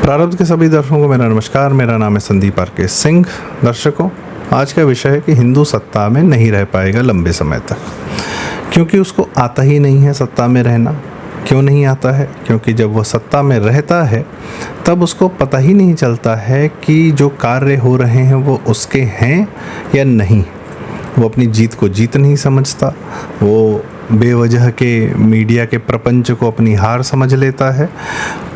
प्रारब्ध के सभी दर्शकों को मेरा नमस्कार। मेरा नाम है संदीप आर के सिंह। दर्शकों, आज का विषय है कि हिंदू सत्ता में नहीं रह पाएगा लंबे समय तक, क्योंकि उसको आता ही नहीं है सत्ता में रहना। क्यों नहीं आता है? क्योंकि जब वह सत्ता में रहता है तब उसको पता ही नहीं चलता है कि जो कार्य हो रहे हैं वो उसके हैं या नहीं। वो अपनी जीत को जीत नहीं समझता, वो बेवजह के मीडिया के प्रपंच को अपनी हार समझ लेता है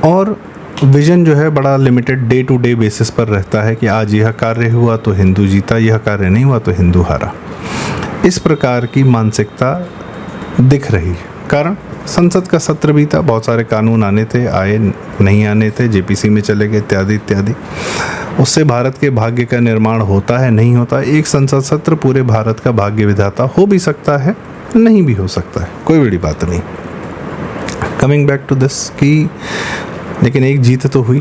और विजन जो है बड़ा limited day to day basis पर रहता है कि आज यह कार्य हुआ तो हिंदू जीता, यह कार्य नहीं हुआ तो हिंदू हारा। इस प्रकार की मानसिकता दिख रही है। कारण संसद का सत्र भी था, बहुत सारे कानून आने थे, आए नहीं आने थे, जेपीसी में चले गए इत्यादि इत्यादि। उससे भारत के भाग्य का निर्माण होता है नहीं होता। एक संसद सत्र पूरे भारत का भाग्य विधाता हो भी सकता है, नहीं भी हो सकता है, कोई बड़ी बात नहीं। कमिंग बैक टू दिस कि लेकिन एक जीत तो हुई।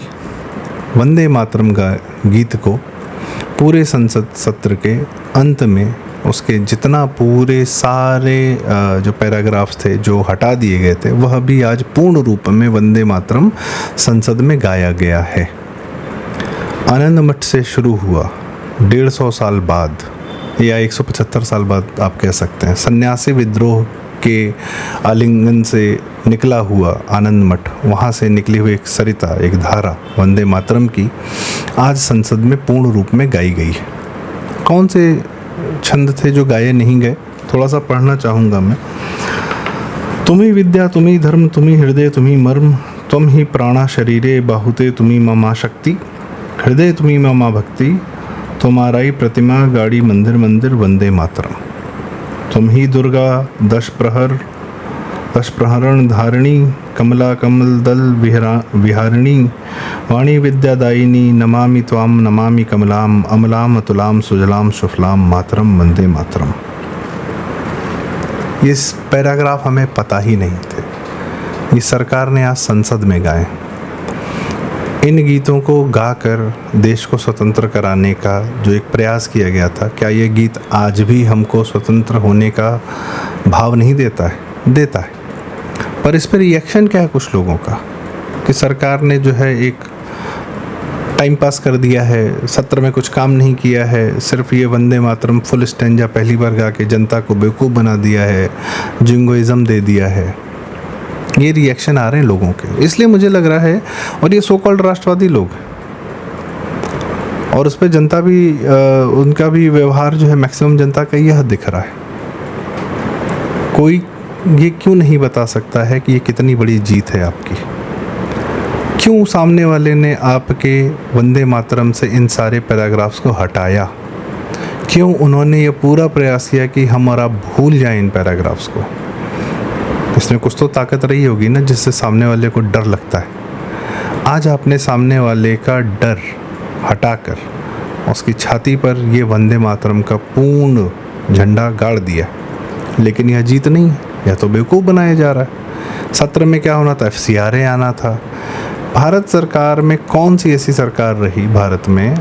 वंदे मातरम गीत को पूरे संसद सत्र के अंत में उसके जितना पूरे सारे जो पैराग्राफ्स थे जो हटा दिए गए थे, वह भी आज पूर्ण रूप में वंदे मातरम संसद में गाया गया है। आनंद मठ से शुरू हुआ 150 साल बाद या 175 साल बाद आप कह सकते हैं, सन्यासी विद्रोह के आलिंगन से निकला हुआ आनंद मठ, वहाँ से निकली हुई एक सरिता, एक धारा वंदे मातरम की आज संसद में पूर्ण रूप में गाई गई है। कौन से छंद थे जो गाए नहीं गए? थोड़ा सा पढ़ना चाहूँगा मैं। तुम्ही विद्या तुम्ही धर्म तुम्ही हृदय तुम्ही मर्म, तुम ही प्राणा शरीरे बाहुते तुम्ही ममा शक्ति, हृदय तुम्ही ममा भक्ति, तुम्हाराई प्रतिमा गाड़ी मंदिर मंदिर वंदे मातरम। तुम ही दुर्गा दश प्रहरण धारिणी, कमला कमल दल विहारिणी, वाणी विद्यादायिनी, नमामि त्वाम नमामि कमलाम, अमलाम अतुलाम सुजलाम सुफलाम मातरम वंदे मातरम। ये पैराग्राफ हमें पता ही नहीं थे, ये सरकार ने आज संसद में गाए। इन गीतों को गाकर देश को स्वतंत्र कराने का जो एक प्रयास किया गया था, क्या ये गीत आज भी हमको स्वतंत्र होने का भाव नहीं देता है? देता है। पर इस पर रिएक्शन क्या है कुछ लोगों का कि सरकार ने जो है एक टाइम पास कर दिया है, सत्र में कुछ काम नहीं किया है, सिर्फ ये वंदे मातरम फुल स्टैंजा पहली बार गा के जनता को बेवकूफ़ बना दिया है, जिंगोइज्म दे दिया है। ये रिएक्शन आ रहे हैं लोगों के, इसलिए मुझे लग रहा है, और ये सो कॉल्ड राष्ट्रवादी लोग और उस पर जनता भी उनका भी व्यवहार जो है मैक्सिमम जनता का यह दिख रहा है। कोई ये क्यों नहीं बता सकता है कि ये कितनी बड़ी जीत है आपकी? क्यों सामने वाले ने आपके वंदे मातरम से इन सारे पैराग्राफ्स को हटाया? क्यों उन्होंने ये पूरा प्रयास किया कि हम और आप भूल जाएं इन पैराग्राफ्स को? इसमें कुछ तो ताकत रही होगी ना, जिससे सामने वाले को डर लगता है। आज आपने सामने वाले का डर हटाकर उसकी छाती पर ये वंदे मातरम का पूर्ण झंडा गाड़ दिया, लेकिन यह जीत नहीं है, यह तो बेवकूफ़ बनाया जा रहा है। सत्र में क्या होना था? FCRA आना था। भारत सरकार में कौन सी ऐसी सरकार रही भारत में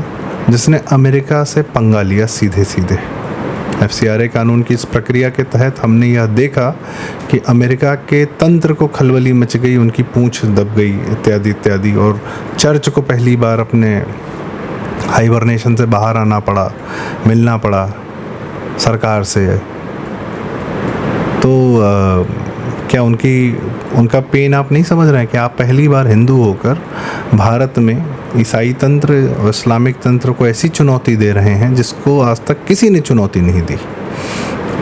जिसने अमेरिका से पंगा लिया सीधे सीधे? FCRA कानून की इस प्रक्रिया के तहत हमने यह देखा कि अमेरिका के तंत्र को खलबली मच गई, उनकी पूंछ दब गई इत्यादि इत्यादि, और चर्च को पहली बार अपने हाइबरनेशन से बाहर आना पड़ा, मिलना पड़ा सरकार से। तो क्या उनका पेन आप नहीं समझ रहे हैं कि आप पहली बार हिंदू होकर भारत में ईसाई तंत्र और इस्लामिक तंत्र को ऐसी चुनौती दे रहे हैं जिसको आज तक किसी ने चुनौती नहीं दी?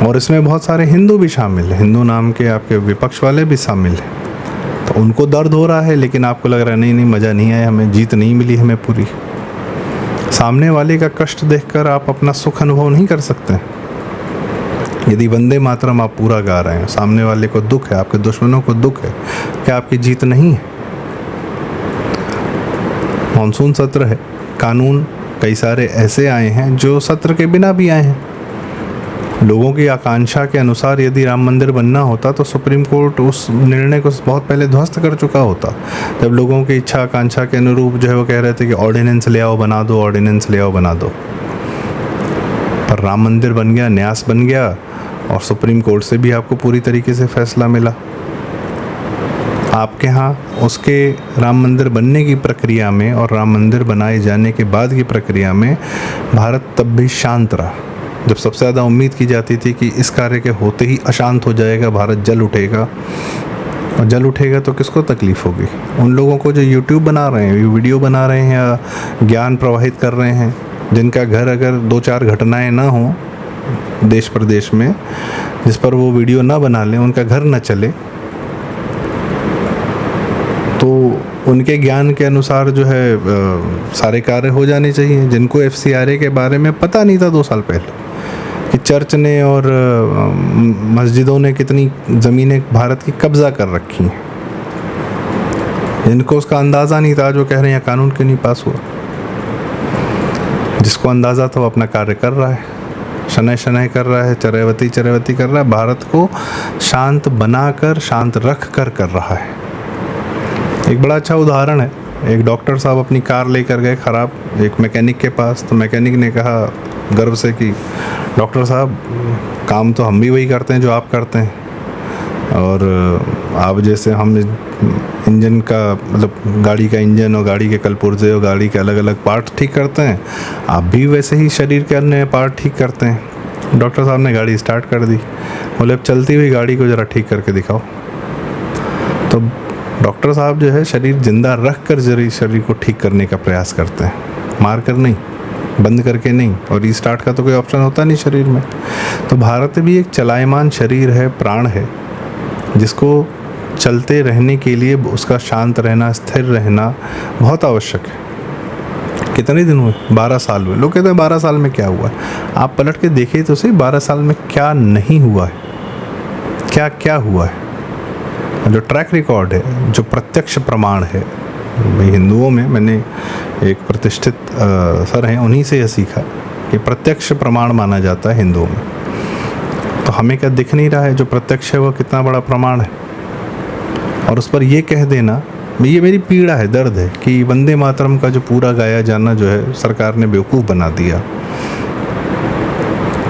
और इसमें बहुत सारे हिंदू भी शामिल हैं, हिंदू नाम के आपके विपक्ष वाले भी शामिल हैं। तो उनको दर्द हो रहा है, लेकिन आपको लग रहा है नहीं मज़ा नहीं आया, हमें जीत नहीं मिली हमें पूरी। सामने वाले का कष्ट देखकर आप अपना सुख अनुभव नहीं कर सकते। यदि वंदे मातरम आप पूरा गा रहे हैं, सामने वाले को दुख है, आपके दुश्मनों को दुख है, क्या आपकी जीत नहीं है? मॉनसून सत्र है, कानून कई सारे ऐसे आए हैं जो सत्र के बिना भी आए हैं। लोगों की आकांक्षा के अनुसार यदि राम मंदिर बनना होता तो सुप्रीम कोर्ट उस निर्णय को बहुत पहले ध्वस्त कर चुका होता। जब लोगों की इच्छा आकांक्षा के अनुरूप जो है वो कह रहे थे कि ऑर्डिनेंस ले आओ बना दो, ऑर्डिनेंस ले आओ बना दो, पर राम मंदिर बन गया, न्यास बन गया और सुप्रीम कोर्ट से भी आपको पूरी तरीके से फैसला मिला। आपके यहाँ उसके राम मंदिर बनने की प्रक्रिया में और राम मंदिर बनाए जाने के बाद की प्रक्रिया में भारत तब भी शांत रहा, जब सबसे ज़्यादा उम्मीद की जाती थी कि इस कार्य के होते ही अशांत हो जाएगा, भारत जल उठेगा। और जल उठेगा तो किसको तकलीफ़ होगी? उन लोगों को जो यूट्यूब बना रहे हैं, वीडियो बना रहे हैं या ज्ञान प्रवाहित कर रहे हैं, जिनका घर अगर 2-4 घटनाएं ना हों देश प्रदेश में जिस पर वो वीडियो ना बना लें, उनका घर ना चले, तो उनके ज्ञान के अनुसार जो है सारे कार्य हो जाने चाहिए। जिनको FCRA के बारे में पता नहीं था 2 साल पहले कि चर्च ने और मस्जिदों ने कितनी ज़मीनें भारत की कब्ज़ा कर रखी हैं, जिनको उसका अंदाज़ा नहीं था, जो कह रहे हैं कानून क्यों नहीं पास हुआ। जिसको अंदाज़ा था वो अपना कार्य कर रहा है, शनय शनय कर रहा है, चरैवती चरैवती कर रहा है, भारत को शांत बनाकर शांत रख कर रहा है। एक बड़ा अच्छा उदाहरण है, एक डॉक्टर साहब अपनी कार लेकर गए ख़राब एक मैकेनिक के पास, तो मैकेनिक ने कहा गर्व से कि डॉक्टर साहब काम तो हम भी वही करते हैं जो आप करते हैं, और आप जैसे हम इंजन का मतलब गाड़ी का इंजन और गाड़ी के कलपुर्जे और गाड़ी के अलग अलग पार्ट ठीक करते हैं, आप भी वैसे ही शरीर के अन्य पार्ट ठीक करते हैं। डॉक्टर साहब ने गाड़ी स्टार्ट कर दी, बोले अब चलती हुई गाड़ी को ज़रा ठीक करके दिखाओ। तो डॉक्टर साहब जो है शरीर जिंदा रख कर शरीर को ठीक करने का प्रयास करते हैं, मार कर नहीं, बंद करके नहीं, और रीस्टार्ट का तो कोई ऑप्शन होता नहीं शरीर में। तो भारत भी एक चलायमान शरीर है, प्राण है, जिसको चलते रहने के लिए उसका शांत रहना, स्थिर रहना बहुत आवश्यक है। कितने दिन हुए? 12 साल हुए। लोग कहते हैं 12 साल में क्या हुआ है? आप पलट के देखिए तो सही 12 साल में क्या नहीं हुआ है, क्या क्या हुआ है। जो ट्रैक रिकॉर्ड है, जो प्रत्यक्ष प्रमाण है, भाई हिंदुओं में मैंने एक प्रतिष्ठित सर हैं, उन्हीं से यह सीखा कि प्रत्यक्ष प्रमाण माना जाता है हिंदुओं में। तो हमें क्या दिख नहीं रहा है जो प्रत्यक्ष है वो कितना बड़ा प्रमाण है? और उस पर ये कह देना, ये मेरी पीड़ा है, दर्द है कि वंदे मातरम का जो पूरा गाया जाना जो है सरकार ने बेवकूफ़ बना दिया।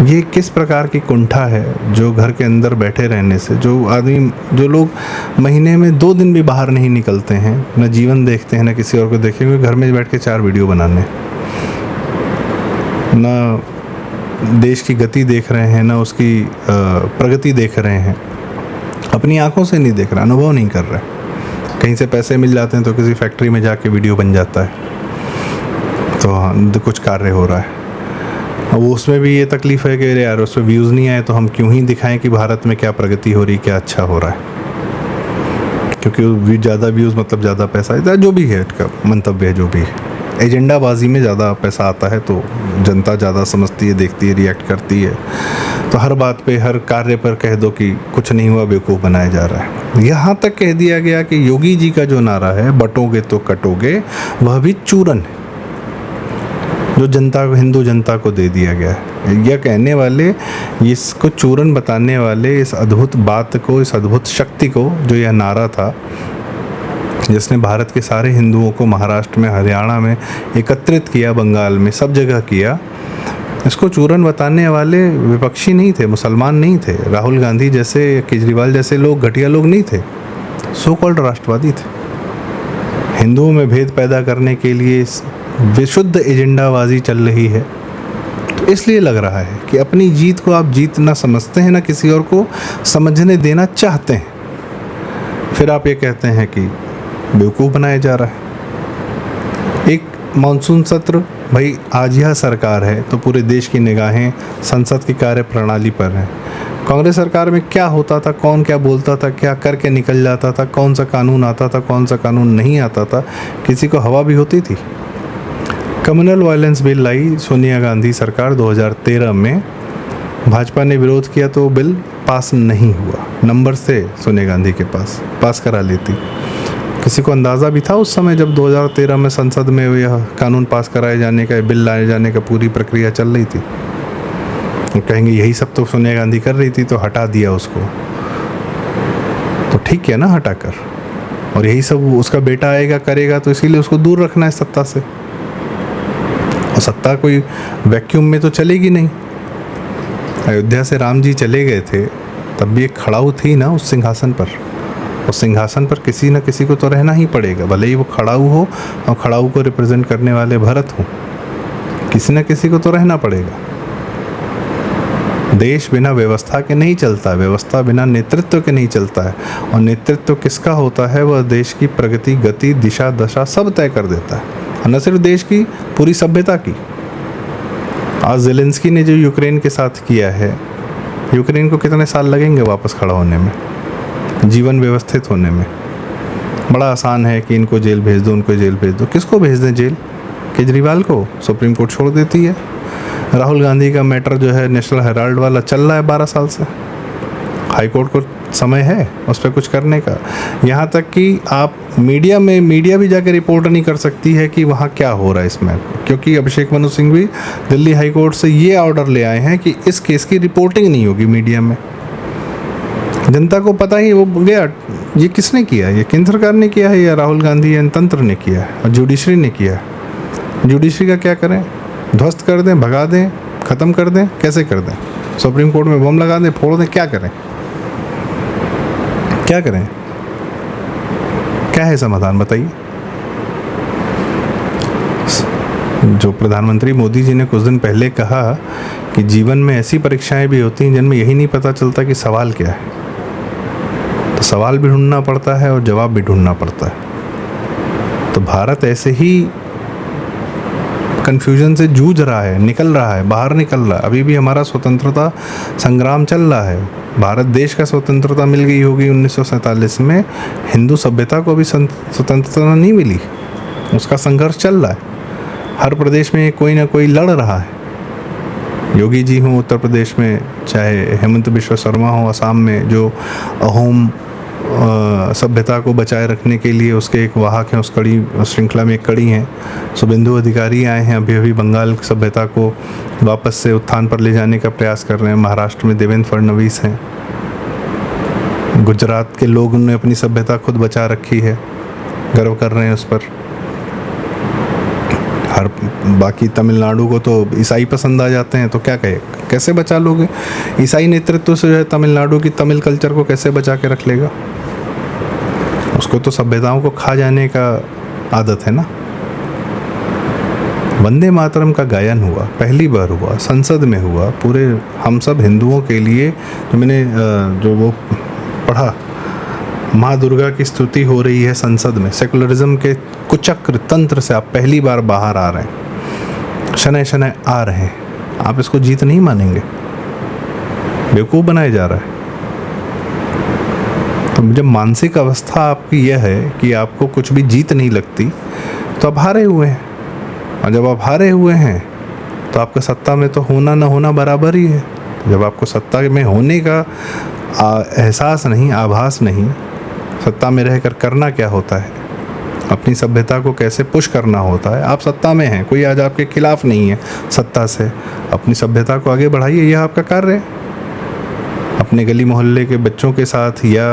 ये किस प्रकार की कुंठा है जो घर के अंदर बैठे रहने से, जो लोग महीने में 2 दिन भी बाहर नहीं निकलते हैं, न जीवन देखते हैं न किसी और को देखेंगे, घर में बैठ के 4 वीडियो बनाने, न देश की गति देख रहे हैं, न उसकी प्रगति देख रहे हैं, अपनी आंखों से नहीं देख रहे, अनुभव नहीं कर रहे। कहीं से पैसे मिल जाते हैं तो किसी फैक्ट्री में जाके वीडियो बन जाता है, तो कुछ कार्य हो रहा है। अब उसमें भी ये तकलीफ़ है कि अरे यार उसमें व्यूज़ नहीं आए तो हम क्यों ही दिखाएं कि भारत में क्या प्रगति हो रही, क्या अच्छा हो रहा है, क्योंकि ज़्यादा व्यूज़ मतलब ज़्यादा पैसा है, जो भी है इसका मंतव्य है, जो भी है, एजेंडाबाजी में ज़्यादा पैसा आता है तो जनता ज़्यादा समझती है, देखती है, रिएक्ट करती है। तो हर बात पे, हर कार्य पर कह दो कि कुछ नहीं हुआ, बेवकूफ़ बनाया जा रहा है। यहाँ तक कह दिया गया कि योगी जी का जो नारा है, बटोगे तो कटोगे, वह भी चूरन है जो जनता को, हिंदू जनता को दे दिया गया है। यह कहने वाले, इसको चूरन बताने वाले, इस अद्भुत बात को, इस अद्भुत शक्ति को, जो यह नारा था जिसने भारत के सारे हिंदुओं को महाराष्ट्र में, हरियाणा में एकत्रित किया, बंगाल में, सब जगह किया, इसको चूरन बताने वाले विपक्षी नहीं थे, मुसलमान नहीं थे, राहुल गांधी जैसे, केजरीवाल जैसे लोग घटिया लोग नहीं थे, सो कॉल्ड राष्ट्रवादी थे। हिंदुओं में भेद पैदा करने के लिए विशुद्ध एजेंडाबाजी चल रही है। तो इसलिए लग रहा है कि अपनी जीत को आप जीत ना समझते हैं, ना किसी और को समझने देना चाहते हैं, फिर आप ये कहते हैं कि बेवकूफ़ बनाया जा रहा है। एक मानसून सत्र, भाई आज यह सरकार है तो पूरे देश की निगाहें संसद की कार्य प्रणाली पर हैं। कांग्रेस सरकार में क्या होता था, कौन क्या बोलता था, क्या करके निकल जाता था, कौन सा कानून आता था, कौन सा कानून नहीं आता था, किसी को हवा भी होती थी। कम्युनल वायलेंस बिल लाई सोनिया गांधी सरकार 2013 में, भाजपा ने विरोध किया तो बिल पास नहीं हुआ। नंबर से सोनिया गांधी के पास करा लेती। किसी को अंदाज़ा भी था उस समय जब 2013 में संसद में यह कानून पास कराए जाने का, बिल लाए जाने का पूरी प्रक्रिया चल रही थी। कहेंगे यही सब तो सोनिया गांधी कर रही थी तो हटा दिया उसको, तो ठीक है ना, हटा कर, और यही सब उसका बेटा आएगा करेगा, तो इसीलिए उसको दूर रखना है सत्ता से। और सत्ता कोई वैक्यूम में तो चलेगी नहीं। अयोध्या से राम जी चले गए थे तब भी एक खड़ाऊ थी ना उस सिंहासन पर, उस सिंहासन पर किसी न किसी को तो रहना ही पड़ेगा, भले ही वो खड़ाऊ हो और खड़ाऊ को रिप्रेजेंट करने वाले भरत हो, किसी न किसी को तो रहना पड़ेगा। देश बिना व्यवस्था के नहीं चलता, व्यवस्था बिना नेतृत्व के नहीं चलता है, और नेतृत्व किसका होता है वह देश की प्रगति, गति, दिशा, दशा सब तय कर देता है, और न सिर्फ देश की, पूरी सभ्यता की। आज ज़ेलेंस्की ने जो यूक्रेन के साथ किया है, यूक्रेन को कितने साल लगेंगे वापस खड़ा होने में, जीवन व्यवस्थित होने में। बड़ा आसान है कि इनको जेल भेज दो, उनको जेल भेज दो। किसको भेज दें जेल? केजरीवाल को? सुप्रीम कोर्ट छोड़ देती है। राहुल गांधी का मैटर जो है नेशनल हेराल्ड वाला चल रहा है 12 साल से, हाई कोर्ट को समय है उस पर कुछ करने का। यहाँ तक कि आप मीडिया भी जाकर रिपोर्ट नहीं कर सकती है कि वहाँ क्या हो रहा है इसमें, क्योंकि अभिषेक मनु सिंह भी दिल्ली हाई कोर्ट से ये ऑर्डर ले आए हैं कि इस केस की रिपोर्टिंग नहीं होगी मीडिया में। जनता को पता ही वो गया ये किसने किया, ये केंद्र सरकार ने किया है या राहुल गांधी या तंत्र ने किया है, और जुडिशरी ने किया है। जुडिशरी का क्या करें? ध्वस्त कर दें, भगा दें, ख़त्म कर दें? कैसे कर दें? सुप्रीम कोर्ट में बम लगा दें, फोड़ दें? क्या करें? क्या करें? क्या है समाधान बताइए? जो प्रधानमंत्री मोदी जी ने कुछ दिन पहले कहा कि जीवन में ऐसी परीक्षाएं भी होती हैं जिनमें यही नहीं पता चलता कि सवाल क्या है, तो सवाल भी ढूंढना पड़ता है और जवाब भी ढूंढना पड़ता है। तो भारत ऐसे ही कन्फ्यूजन से जूझ रहा है, निकल रहा है, बाहर निकल रहा है। अभी भी हमारा स्वतंत्रता संग्राम चल रहा है। भारत देश का स्वतंत्रता मिल गई होगी 1947 में, हिंदू सभ्यता को भी स्वतंत्रता नहीं मिली, उसका संघर्ष चल रहा है। हर प्रदेश में कोई ना कोई लड़ रहा है। योगी जी हों उत्तर प्रदेश में, चाहे हेमंत बिश्व शर्मा हो असम में, जो अहोम सभ्यता को बचाए रखने के लिए उसके एक वाहक हैं, उस श्रृंखला में एक कड़ी हैं। शुभेंदु अधिकारी आए हैं, अभी बंगाल सभ्यता को वापस से उत्थान पर ले जाने का प्रयास कर रहे हैं। महाराष्ट्र में देवेंद्र फडणवीस हैं। गुजरात के लोग ने अपनी सभ्यता खुद बचा रखी है, गर्व कर रहे हैं उस पर। बाकी तमिलनाडु को तो ईसाई पसंद आ जाते हैं, तो क्या कहे, कैसे बचा लोगे? ईसाई नेतृत्व से जो है तमिलनाडु की तमिल कल्चर को कैसे बचा के रख लेगा? उसको तो सभ्यताओं को खा जाने का आदत है ना। वंदे मातरम का गायन हुआ, पहली बार हुआ, संसद में हुआ, पूरे हम सब हिंदुओं के लिए। जो मैंने जो वो पढ़ा, माँ दुर्गा की स्तुति हो रही है संसद में। सेकुलरिज्म के कुचक्र तंत्र से आप पहली बार बाहर आ रहे हैं, शनय शनय आ रहे हैं। आप इसको जीत नहीं मानेंगे, बेवकूफ़ बनाया जा रहा है। तो जब मानसिक अवस्था आपकी यह है कि आपको कुछ भी जीत नहीं लगती, तो आप हारे हुए हैं। और जब आप हारे हुए हैं तो आपका सत्ता में तो होना न होना बराबर ही है। जब आपको सत्ता में होने का एहसास नहीं, आभास नहीं, सत्ता में रहकर करना क्या होता है, अपनी सभ्यता को कैसे पुश करना होता है। आप सत्ता में हैं, कोई आज आपके खिलाफ नहीं है सत्ता से। अपनी सभ्यता को आगे बढ़ाइए, यह आपका कार्य है। अपने गली मोहल्ले के बच्चों के साथ या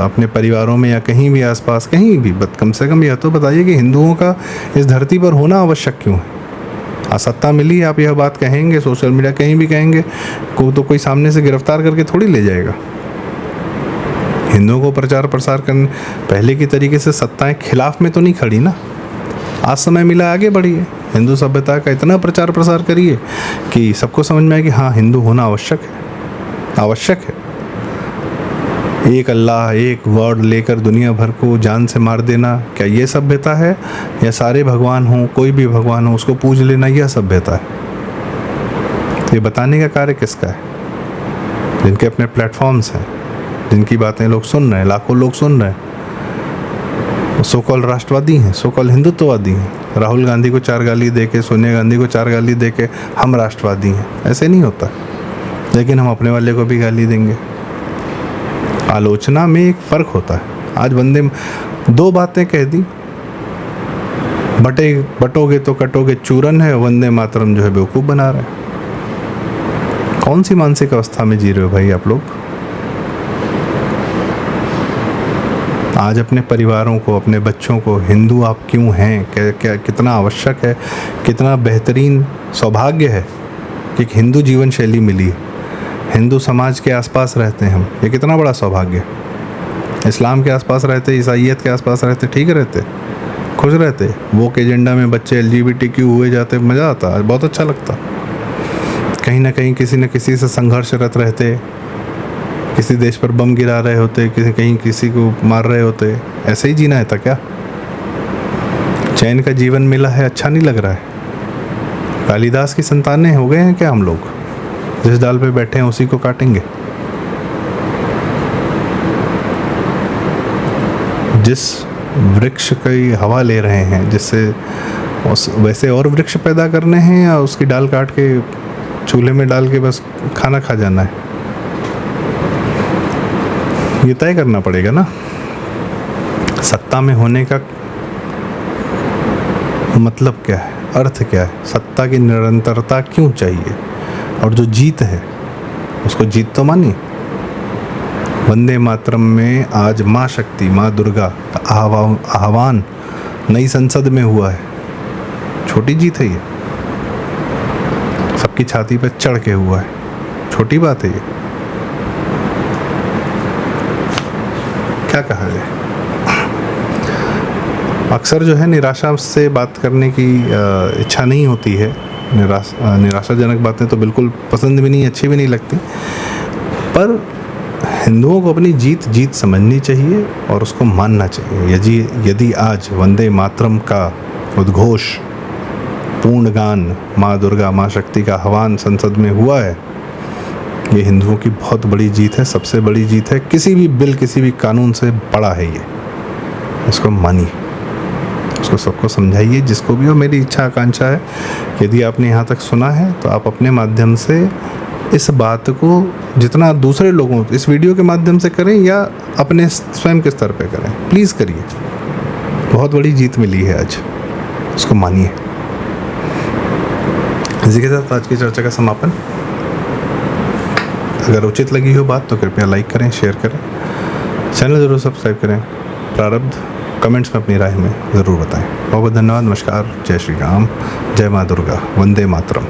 अपने परिवारों में या कहीं भी आसपास, कहीं भी कम से कम यह तो बताइए कि हिंदुओं का इस धरती पर होना आवश्यक क्यों है। सत्ता मिली, आप यह बात कहेंगे, सोशल मीडिया कहीं भी कहेंगे, तो कोई सामने से गिरफ्तार करके थोड़ी ले जाएगा। हिंदुओं को प्रचार प्रसार करने पहले की तरीके से सत्ताएं खिलाफ में तो नहीं खड़ी ना। आज समय मिला, आगे बढ़िए, हिंदू सभ्यता का इतना प्रचार प्रसार करिए कि सबको समझ में आए कि हाँ, हिंदू होना आवश्यक है, आवश्यक है। एक अल्लाह, एक वर्ड लेकर दुनिया भर को जान से मार देना, क्या ये सभ्यता है? या सारे भगवान हों, कोई भी भगवान हो, उसको पूज लेना, यह सभ्यता है? तो ये बताने का कार्य किसका है? जिनके अपने प्लेटफॉर्म्स हैं, जिनकी बातें लोग सुन रहे हैं, लाखों लोग सुन रहे हैं, सो कॉल राष्ट्रवादी हैं, सो कॉल हिंदुत्ववादी हैं। राहुल गांधी को 4 गाली दे के, सोनिया गांधी को 4 गाली दे के हम राष्ट्रवादी हैं, ऐसे नहीं होता। लेकिन हम अपने वाले को भी गाली देंगे। आलोचना में एक फ़र्क होता है। आज बंदे 2 बातें कह दी, बटोगे तो कटोगे चूरन है, वंदे मातरम जो है बेवकूफ़ बना रहे हैं। कौन सी मानसिक अवस्था में जी रहे हो भाई आप लोग? आज अपने परिवारों को, अपने बच्चों को हिंदू आप क्यों हैं, क्या कितना आवश्यक है, कितना बेहतरीन सौभाग्य है कि हिंदू जीवन शैली मिली है, हिंदू समाज के आसपास रहते हैं हम, ये कितना बड़ा सौभाग्य है। इस्लाम के आसपास रहते, ईसाइयत के आसपास रहते, ठीक रहते, खुश रहते। वो के एजेंडा में बच्चे LGBTQ हुए जाते, मज़ा आता, बहुत अच्छा लगता। कहीं ना कहीं किसी न किसी से संघर्षरत रहते, किसी देश पर बम गिरा रहे होते, कहीं किसी को मार रहे होते। ऐसे ही जीना है था क्या? चैन का जीवन मिला है, अच्छा नहीं लग रहा है? कालिदास की संतानें हो गए हैं क्या हम लोग? जिस डाल पे बैठे हैं उसी को काटेंगे। जिस वृक्ष की हवा ले रहे हैं, जिससे वैसे और वृक्ष पैदा करने हैं, या उसकी डाल काट के चूल्हे में डाल के बस खाना खा जाना है? ये तय करना पड़ेगा ना। सत्ता में होने का मतलब क्या है, अर्थ क्या है, सत्ता की निरंतरता क्यों चाहिए, और जो जीत है उसको जीत तो मानिए। वंदे मातरम में आज माँ शक्ति, माँ दुर्गा का आह्वान नई संसद में हुआ है। छोटी जीत है ये, सबकी छाती पर चढ़ के हुआ है, छोटी बात है ये। क्या कहा जाए, अक्सर जो है निराशा से बात करने की इच्छा नहीं होती है। निराशाजनक बातें तो बिल्कुल पसंद भी नहीं, अच्छी भी नहीं लगती, पर हिंदुओं को अपनी जीत समझनी चाहिए और उसको मानना चाहिए। यदि आज वंदे मातरम का उद्घोष, पूर्ण गान, माँ दुर्गा, माँ शक्ति का आह्वान संसद में हुआ है, ये हिंदुओं की बहुत बड़ी जीत है, सबसे बड़ी जीत है। किसी भी बिल, किसी भी कानून से बड़ा है ये। इसको मानिए, उसको सबको समझाइए, जिसको भी हो। मेरी इच्छा आकांक्षा है, यदि आपने यहाँ तक सुना है तो आप अपने माध्यम से इस बात को जितना दूसरे लोगों, इस वीडियो के माध्यम से करें या अपने स्वयं के स्तर पे करें, प्लीज़ करिए। बहुत बड़ी जीत मिली है आज, उसको मानिए। इसी के साथ आज की चर्चा का समापन। अगर उचित लगी हो बात तो कृपया लाइक करें, शेयर करें, चैनल ज़रूर सब्सक्राइब करें। प्रारब्ध कमेंट्स में अपनी राय हमें ज़रूर बताएं। बहुत बहुत धन्यवाद। नमस्कार, जय श्री राम, जय माँ दुर्गा, वंदे मातरम।